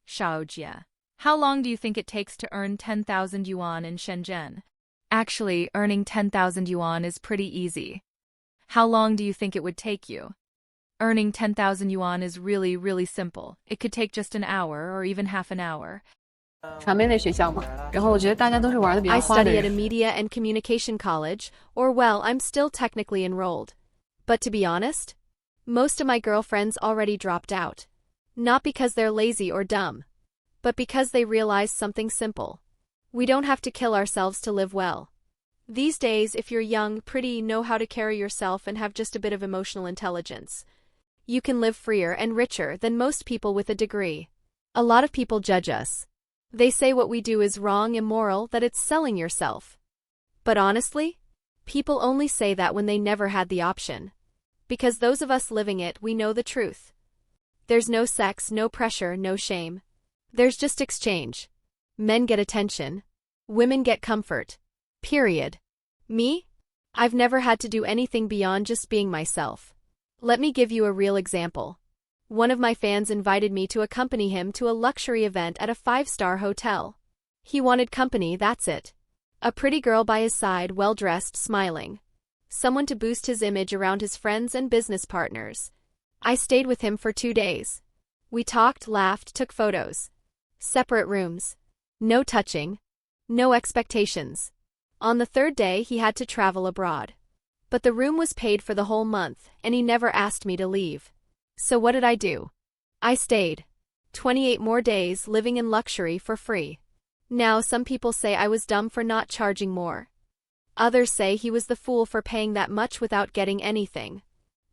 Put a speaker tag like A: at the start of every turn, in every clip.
A: Shaojia. How long do you think it takes to earn 10,000 yuan in Shenzhen? Actually, earning 10,000 yuan is pretty easy. How long do you think it would take you? Earning 10,000 yuan is really simple. It could take just an hour or even half an hour.
B: 传媒类学校嘛，然后我觉得大家都是玩的比较
C: I
B: 花的
C: study at
B: 人
C: a media and communication college, or well, I'm still technically enrolled. But to be honest, most of my girlfriends already dropped out. Not because they're lazy or dumb, but because they realized something simple. We don't have to kill ourselves to live well. These days, if you're young, pretty, know how to carry yourself and have just a bit of emotional intelligence, you can live freer and richer than most people with a degree. A lot of people judge us. They say what we do is wrong, immoral, that it's selling yourself. But honestly, people only say that when they never had the option. Because those of us living it, we know the truth. There's no sex, no pressure, no shame. There's just exchange. Men get attention. Women get comfort. Period. Me? I've never had to do anything beyond just being myself. Let me give you a real example. One of my fans invited me to accompany him to a luxury event at a 5-star hotel. He wanted company, that's it. A pretty girl by his side, well-dressed, smiling. Someone to boost his image around his friends and business partners. I stayed with him for 2 days. We talked, laughed, took photos. Separate rooms. No touching. No expectations. On the 3rd day, he had to travel abroad. But the room was paid for the whole month, and he never asked me to leave. So what did I do? I stayed. 28 more days living in luxury for free. Now some people say I was dumb for not charging more. Others say he was the fool for paying that much without getting anything.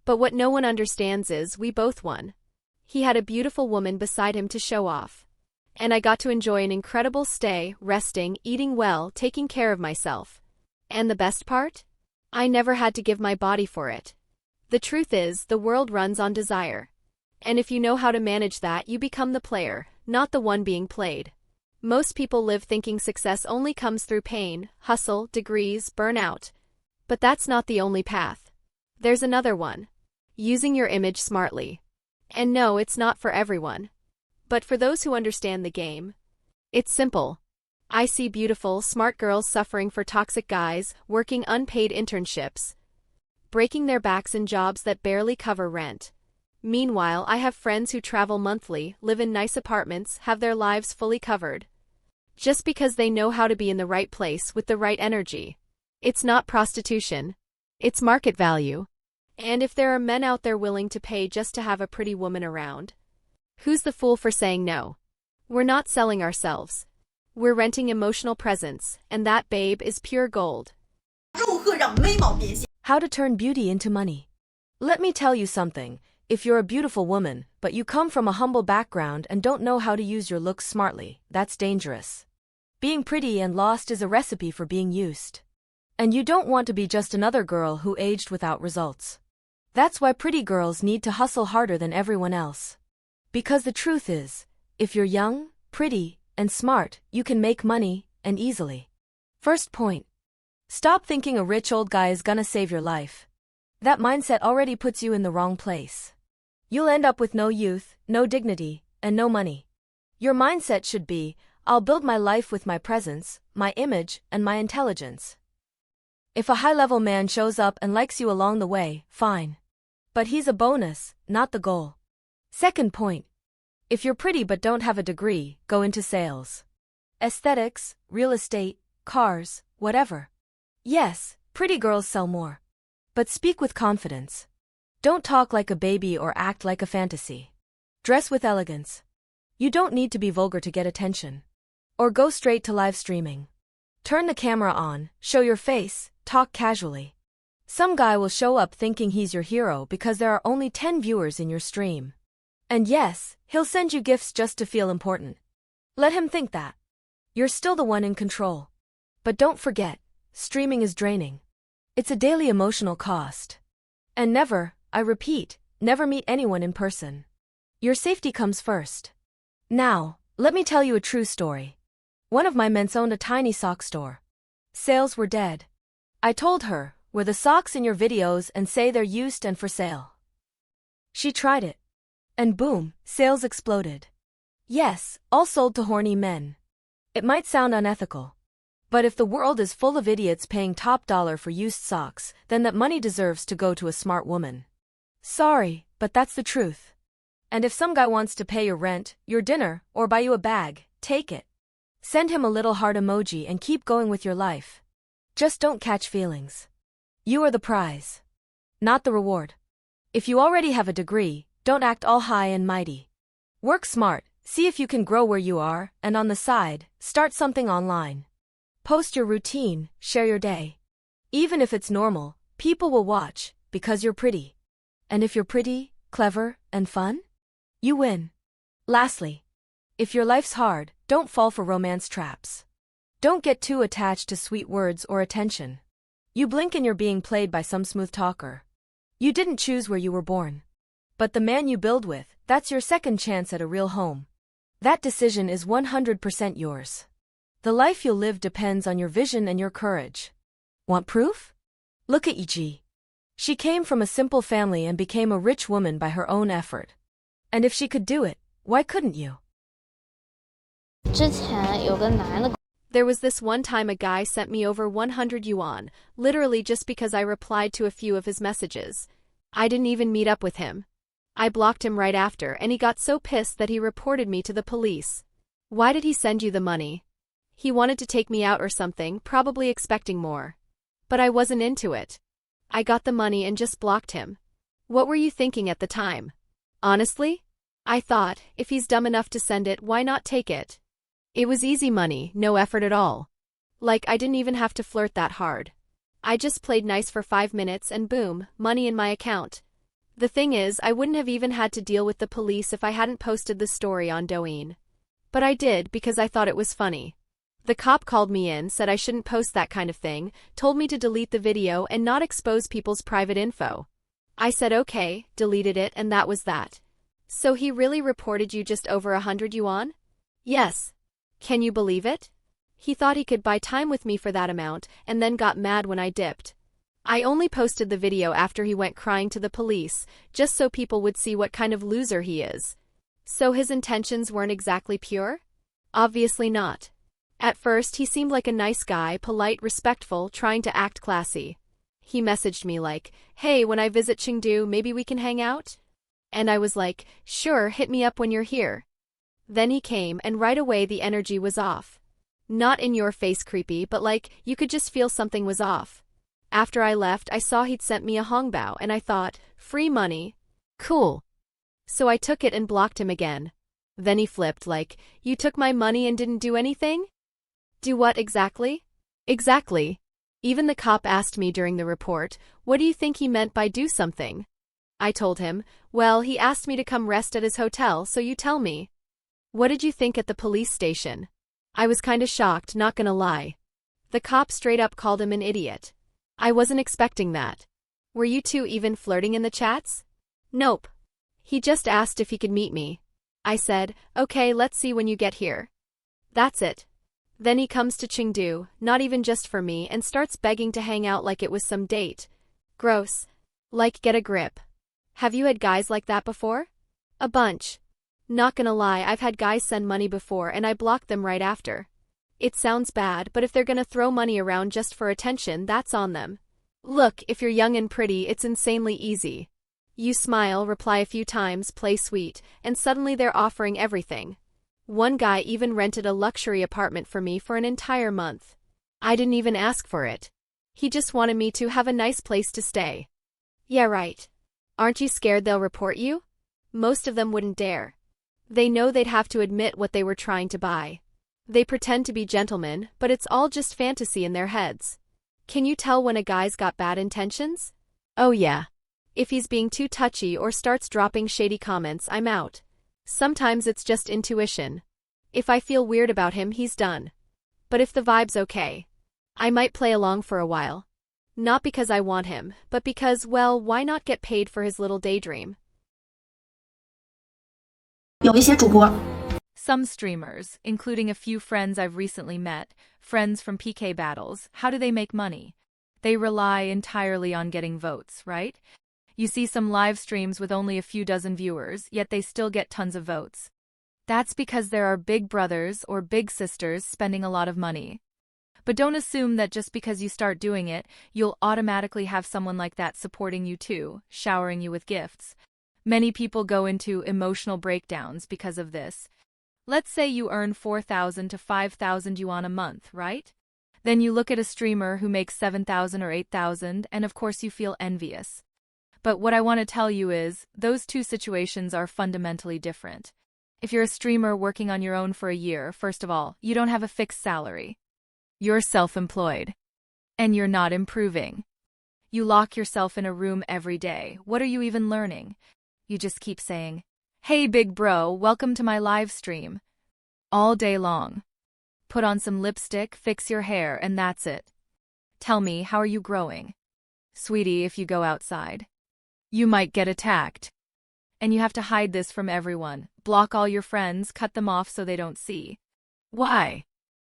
C: But what no one understands is we both won. He had a beautiful woman beside him to show off. And I got to enjoy an incredible stay, resting, eating well, taking care of myself. And the best part? I never had to give my body for it. The truth is, the world runs on desire. And if you know how to manage that, you become the player, not the one being played. Most people live thinking success only comes through pain, hustle, degrees, burnout. But that's not the only path. There's another one. Using your image smartly. And no, it's not for everyone. But for those who understand the game. It's simple. I see beautiful, smart girls suffering for toxic guys, working unpaid internships, breaking their backs in jobs that barely cover rent. Meanwhile, I have friends who travel monthly, live in nice apartments, have their lives fully covered. Just because they know how to be in the right place with the right energy. It's not prostitution. It's market value. And if there are men out there willing to pay just to have a pretty woman around, who's the fool for saying no? We're not selling ourselves. We're renting emotional presence, and that, babe, is pure gold.
D: How to turn beauty into money. Let me tell you something. If you're a beautiful woman, but you come from a humble background and don't know how to use your looks smartly, that's dangerous. Being pretty and lost is a recipe for being used. And you don't want to be just another girl who aged without results. That's why pretty girls need to hustle harder than everyone else. Because the truth is, if you're young, pretty, and smart, you can make money, and easily. First point. Stop thinking a rich old guy is gonna save your life. That mindset already puts you in the wrong place. You'll end up with no youth, no dignity, and no money. Your mindset should be, I'll build my life with my presence, my image, and my intelligence. If a high-level man shows up and likes you along the way, fine. But he's a bonus, not the goal. Second point. If you're pretty but don't have a degree, go into sales. Aesthetics, real estate, cars, whatever. Yes, pretty girls sell more. But speak with confidence. Don't talk like a baby or act like a fantasy. Dress with elegance. You don't need to be vulgar to get attention. Or go straight to live streaming. Turn the camera on, show your face, talk casually. Some guy will show up thinking he's your hero because there are only 10 viewers in your stream. And yes, he'll send you gifts just to feel important. Let him think that. You're still the one in control. But don't forget, streaming is draining. It's a daily emotional cost. And never, I repeat, never meet anyone in person. Your safety comes first. Now, let me tell you a true story. One of my mens owned a tiny sock store. Sales were dead. I told her, wear the socks in your videos and say they're used and for sale. She tried it. And boom, sales exploded. Yes, all sold to horny men. It might sound unethical. But if the world is full of idiots paying top dollar for used socks, then that money deserves to go to a smart woman. Sorry, but that's the truth. And if some guy wants to pay your rent, your dinner, or buy you a bag, take it. Send him a little heart emoji and keep going with your life. Just don't catch feelings. You are the prize, not the reward. If you already have a degree, don't act all high and mighty. Work smart, see if you can grow where you are, and on the side, start something online. Post your routine, share your day. Even if it's normal, people will watch, because you're pretty. And if you're pretty, clever, and fun, you win. Lastly, if your life's hard, don't fall for romance traps. Don't get too attached to sweet words or attention. You blink and you're being played by some smooth talker. You didn't choose where you were born. But the man you build with, that's your second chance at a real home. That decision is 100% yours. The life you'll live depends on your vision and your courage. Want proof? Look at Yi. She came from a simple family and became a rich woman by her own effort. And if she could do it, why couldn't you?
E: 之前有个男的
C: There was this one time a guy sent me over 100 yuan, literally just because I replied to a few of his messages. I didn't even meet up with him. I blocked him right after and he got so pissed that he reported me to the police. Why did he send you the money? He wanted to take me out or something, probably expecting more. But I wasn't into it. I got the money and just blocked him. What were you thinking at the time? Honestly? I thought, if he's dumb enough to send it, why not take it? It was easy money, no effort at all. Like, I didn't even have to flirt that hard. I just played nice for 5 minutes and boom, money in my account. The thing is, I wouldn't have even had to deal with the police if I hadn't posted the story on Douyin. But I did because I thought it was funny. The cop called me in, said I shouldn't post that kind of thing, told me to delete the video and not expose people's private info. I said okay, deleted it, and that was that. So he really reported you just over 100 yuan? Yes. Can you believe it? He thought he could buy time with me for that amount, and then got mad when I dipped. I only posted the video after he went crying to the police, just so people would see what kind of loser he is. So his intentions weren't exactly pure? Obviously not. At first, he seemed like a nice guy, polite, respectful, trying to act classy. He messaged me like, hey, when I visit Chengdu, maybe we can hang out? And I was like, sure, hit me up when you're here. Then he came, and right away the energy was off. Not in your face creepy, but like, you could just feel something was off. After I left, I saw he'd sent me a hongbao, and I thought, free money? Cool. So I took it and blocked him again. Then he flipped like, you took my money and didn't do anything? Do what exactly? Exactly. Even the cop asked me during the report, what do you think he meant by do something? I told him, well, he asked me to come rest at his hotel, so you tell me. What did you think at the police station? I was kinda shocked, not gonna lie. The cop straight up called him an idiot. I wasn't expecting that. Were you two even flirting in the chats? Nope. He just asked if he could meet me. I said, okay, let's see when you get here. That's it. Then he comes to Chengdu, not even just for me, and starts begging to hang out like it was some date. Gross. Like, get a grip. Have you had guys like that before? A bunch. Not gonna lie, I've had guys send money before and I blocked them right after. It sounds bad, but if they're gonna throw money around just for attention, that's on them. Look, if you're young and pretty, it's insanely easy. You smile, reply a few times, play sweet, and suddenly they're offering everything. One guy even rented a luxury apartment for me for an entire month. I didn't even ask for it. He just wanted me to have a nice place to stay. Yeah, right. Aren't you scared they'll report you? Most of them wouldn't dare. They know they'd have to admit what they were trying to buy. They pretend to be gentlemen, but it's all just fantasy in their heads. Can you tell when a guy's got bad intentions? Oh yeah. If he's being too touchy or starts dropping shady comments, I'm out. Sometimes it's just intuition. If I feel weird about him, he's done. But if the vibe's okay, I might play along for a while. Not because I want him, but because, well, why not get paid for his little daydream?
F: 有一些主播
A: Some streamers, including a few friends I've recently met, friends from PK battles, how do they make money? They rely entirely on getting votes, right? You see some live streams with only a few dozen viewers, yet they still get tons of votes. That's because there are big brothers or big sisters spending a lot of money. But don't assume that just because you start doing it, you'll automatically have someone like that supporting you too, showering you with gifts. Many people go into emotional breakdowns because of this. Let's say you earn 4,000 to 5,000 yuan a month, right? Then you look at a streamer who makes 7,000 or 8,000, and of course you feel envious. But what I want to tell you is, those two situations are fundamentally different. If you're a streamer working on your own for a year, first of all, you don't have a fixed salary. You're self-employed. And you're not improving. You lock yourself in a room every day. What are you even learning? You just keep saying, "Hey big bro, welcome to my live stream." All day long. Put on some lipstick, fix your hair, and that's it. Tell me, how are you growing? Sweetie, if you go outside, you might get attacked. And you have to hide this from everyone. Block all your friends, cut them off so they don't see. Why?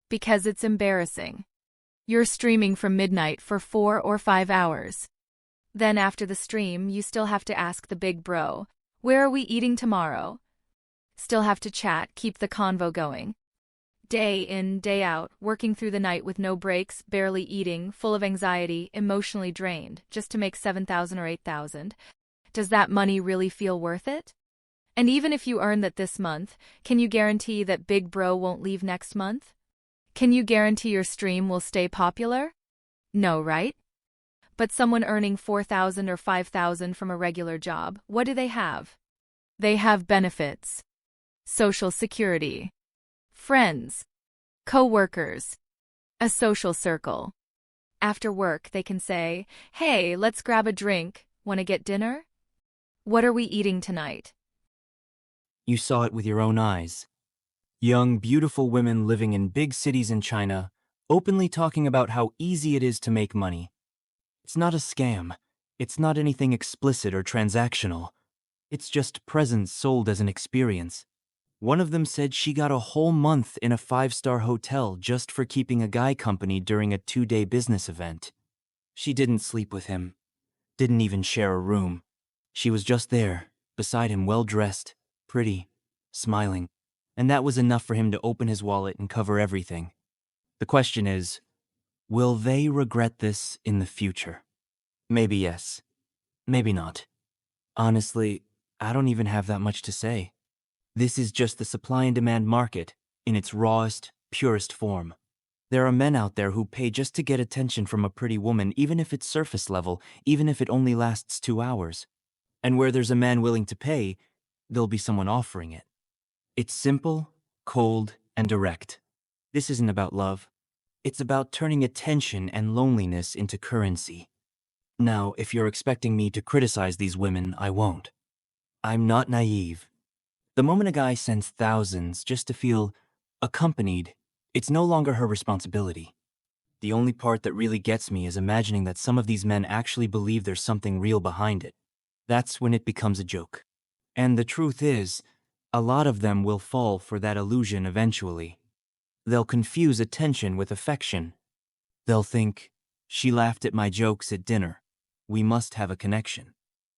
A: Because it's embarrassing. You're streaming from midnight for 4 or 5 hours. Then after the stream, you still have to ask the big bro, "Where are we eating tomorrow?" Still have to chat, keep the convo going. Day in, day out, working through the night with no breaks, barely eating, full of anxiety, emotionally drained, just to make 7,000 or 8,000. Does that money really feel worth it? And even if you earn that this month, can you guarantee that big bro won't leave next month? Can you guarantee your stream will stay popular? No, right? But someone earning 4,000 or 5,000 from a regular job, what do they have? They have benefits. Social security. Friends. Co-workers. A social circle. After work, they can say, "Hey, let's grab a drink. Want to get dinner? What are we eating tonight?"
F: You saw it with your own eyes. Young, beautiful women living in big cities in China, openly talking about how easy it is to make money. It's not a scam. It's not anything explicit or transactional. It's just presents sold as an experience. One of them said she got a whole month in a 5-star hotel just for keeping a guy company during a 2-day business event. She didn't sleep with him. Didn't even share a room. She was just there, beside him, well-dressed, pretty, smiling. And that was enough for him to open his wallet and cover everything. The question is, will they regret this in the future? Maybe yes. Maybe not. Honestly, I don't even have that much to say. This is just the supply and demand market in its rawest, purest form. There are men out there who pay just to get attention from a pretty woman, even if it's surface level, even if it only lasts 2 hours. And where there's a man willing to pay, there'll be someone offering it. It's simple, cold, and direct. This isn't about love. It's about turning attention and loneliness into currency. Now, if you're expecting me to criticize these women, I won't. I'm not naive. The moment a guy sends thousands just to feel accompanied, it's no longer her responsibility. The only part that really gets me is imagining that some of these men actually believe there's something real behind it. That's when it becomes a joke. And the truth is, a lot of them will fall for that illusion eventually. They'll confuse attention with affection. They'll think, "She laughed at my jokes at dinner. We must have a connection."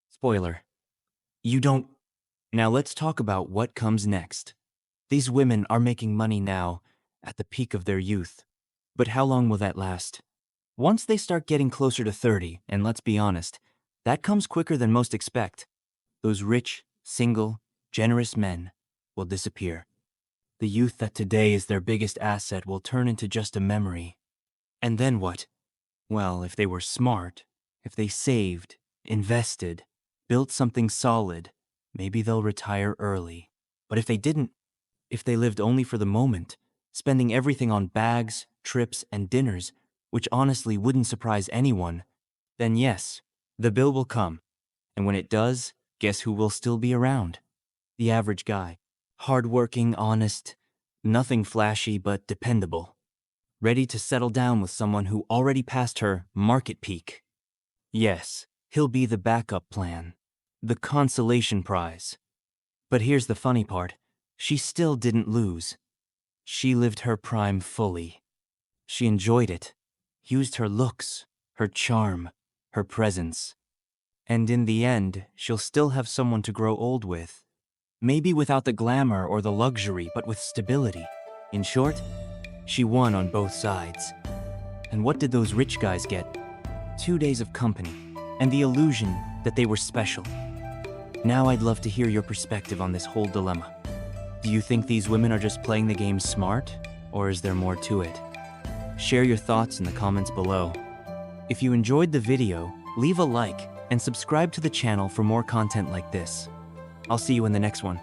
F: Spoiler. You don't. Now let's talk about what comes next. These women are making money now, at the peak of their youth. But how long will that last? Once they start getting closer to 30, and let's be honest, that comes quicker than most expect, those rich, single, generous men will disappear. The youth that today is their biggest asset will turn into just a memory. And then what? Well, if they were smart, if they saved, invested, built something solid, maybe they'll retire early. But if they didn't, if they lived only for the moment, spending everything on bags, trips, and dinners, which honestly wouldn't surprise anyone, then yes, the bill will come. And when it does, guess who will still be around? The average guy. Hardworking, honest, nothing flashy but dependable. Ready to settle down with someone who already passed her market peak. Yes, he'll be the backup plan, the consolation prize. But here's the funny part. She still didn't lose. She lived her prime fully. She enjoyed it, used her looks, her charm, her presence. And in the end, she'll still have someone to grow old with. Maybe without the glamour or the luxury, but with stability. In short, she won on both sides. And what did those rich guys get? 2 days of company, and the illusion that they were special. Now I'd love to hear your perspective on this whole dilemma. Do you think these women are just playing the game smart, or is there more to it? Share your thoughts in the comments below. If you enjoyed the video, leave a like and subscribe to the channel for more content like this. I'll see you in the next one.